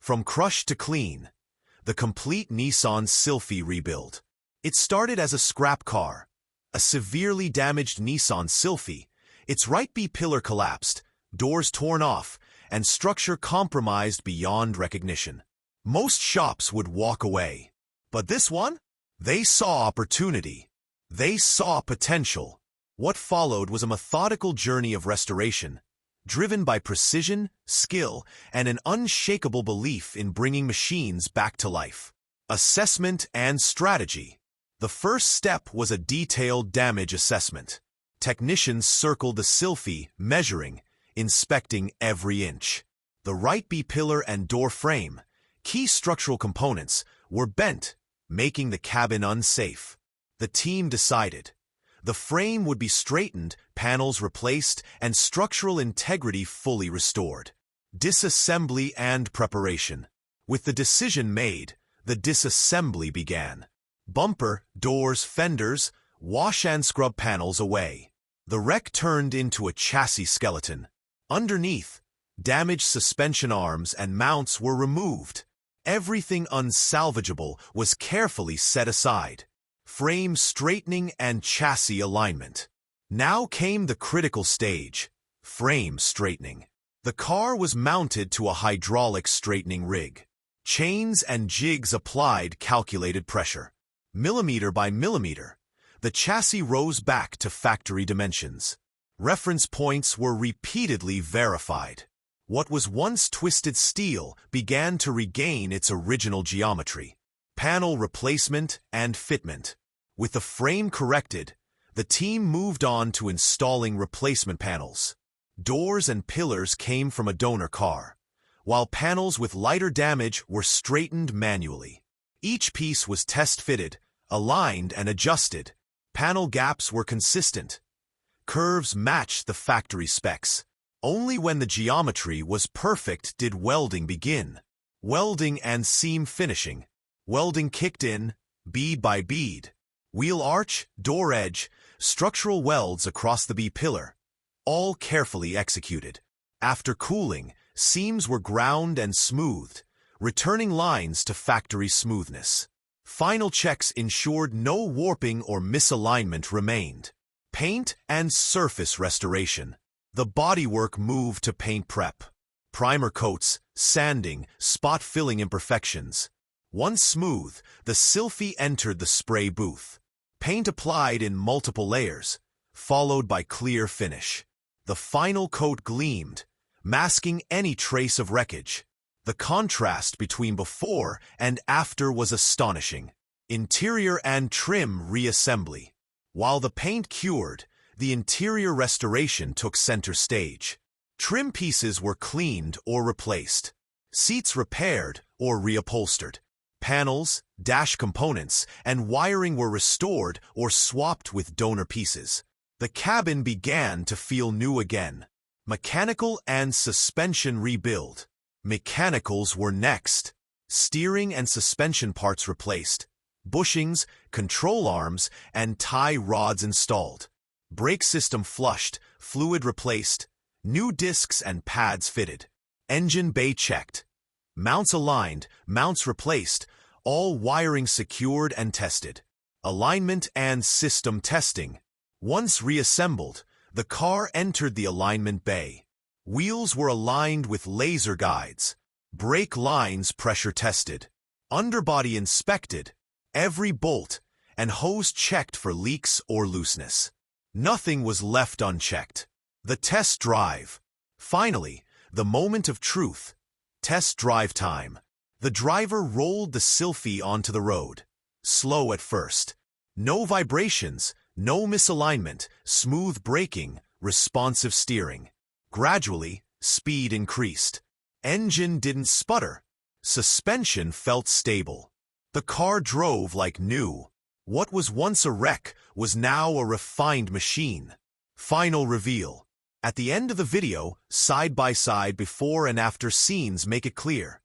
From crush to clean, the complete Nissan Sylphy rebuild. It started as a scrap car, a severely damaged Nissan Sylphy. Its right B-pillar collapsed, doors torn off, and structure compromised beyond recognition. Most shops would walk away. But this one? They saw opportunity. They saw potential. What followed was a methodical journey of restoration, driven by precision, skill, and an unshakable belief in bringing machines back to life. Assessment and strategy. The first step was a detailed damage assessment. Technicians circled the Sylphy, measuring, inspecting every inch. The right B-pillar and door frame, key structural components, were bent, making the cabin unsafe. The team decided. The frame would be straightened, panels replaced, and structural integrity fully restored. Disassembly and preparation. With the decision made, the disassembly began. Bumper, doors, fenders, wash and scrub panels away. The wreck turned into a chassis skeleton. Underneath, damaged suspension arms and mounts were removed. Everything unsalvageable was carefully set aside. Frame straightening and chassis alignment. Now came the critical stage, frame straightening. The car was mounted to a hydraulic straightening rig. Chains and jigs applied calculated pressure. Millimeter by millimeter, the chassis rose back to factory dimensions. Reference points were repeatedly verified. What was once twisted steel began to regain its original geometry. Panel replacement and fitment. With the frame corrected, the team moved on to installing replacement panels. Doors and pillars came from a donor car, while panels with lighter damage were straightened manually. Each piece was test-fitted, aligned and adjusted. Panel gaps were consistent. Curves matched the factory specs. Only when the geometry was perfect did welding begin. Welding and seam finishing. Welding kicked in, bead by bead. Wheel arch, door edge, structural welds across the B-pillar, all carefully executed. After cooling, seams were ground and smoothed, returning lines to factory smoothness. Final checks ensured no warping or misalignment remained. Paint and surface restoration. The bodywork moved to paint prep. Primer coats, sanding, spot-filling imperfections. Once smooth, the Sylphy entered the spray booth. Paint applied in multiple layers, followed by clear finish. The final coat gleamed, masking any trace of wreckage. The contrast between before and after was astonishing. Interior and trim reassembly. While the paint cured, the interior restoration took center stage. Trim pieces were cleaned or replaced. Seats repaired or reupholstered. Panels, dash components, and wiring were restored or swapped with donor pieces. The cabin began to feel new again. Mechanical and suspension rebuild. Mechanicals were next. Steering and suspension parts replaced. Bushings, control arms, and tie rods installed. Brake system flushed, fluid replaced. New discs and pads fitted. Engine bay checked. Mounts aligned, mounts replaced, all wiring secured and tested. Alignment and system testing. Once reassembled, the car entered the alignment bay. Wheels were aligned with laser guides. Brake lines pressure tested. Underbody inspected. Every bolt and hose checked for leaks or looseness. Nothing was left unchecked. The test drive. Finally, the moment of truth. Test drive time. The driver rolled the Sylphy onto the road. Slow at first. No vibrations, no misalignment, smooth braking, responsive steering. Gradually, speed increased. Engine didn't sputter. Suspension felt stable. The car drove like new. What was once a wreck was now a refined machine. Final reveal. At the end of the video, side-by-side before and after scenes make it clear.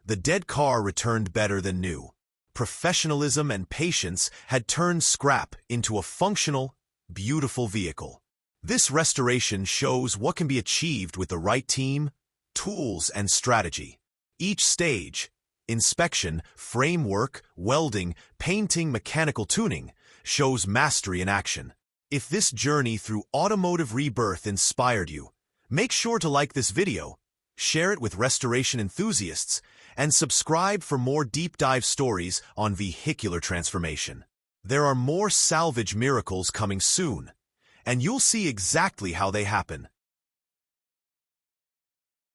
The dead car returned better than new. Professionalism and patience had turned scrap into a functional, beautiful vehicle. This restoration shows what can be achieved with the right team, tools, and strategy. Each stage, inspection, framework, welding, painting, mechanical tuning, shows mastery in action. If this journey through automotive rebirth inspired you, make sure to like this video, share it with restoration enthusiasts, and subscribe for more deep dive stories on vehicular transformation. There are more salvage miracles coming soon, and you'll see exactly how they happen.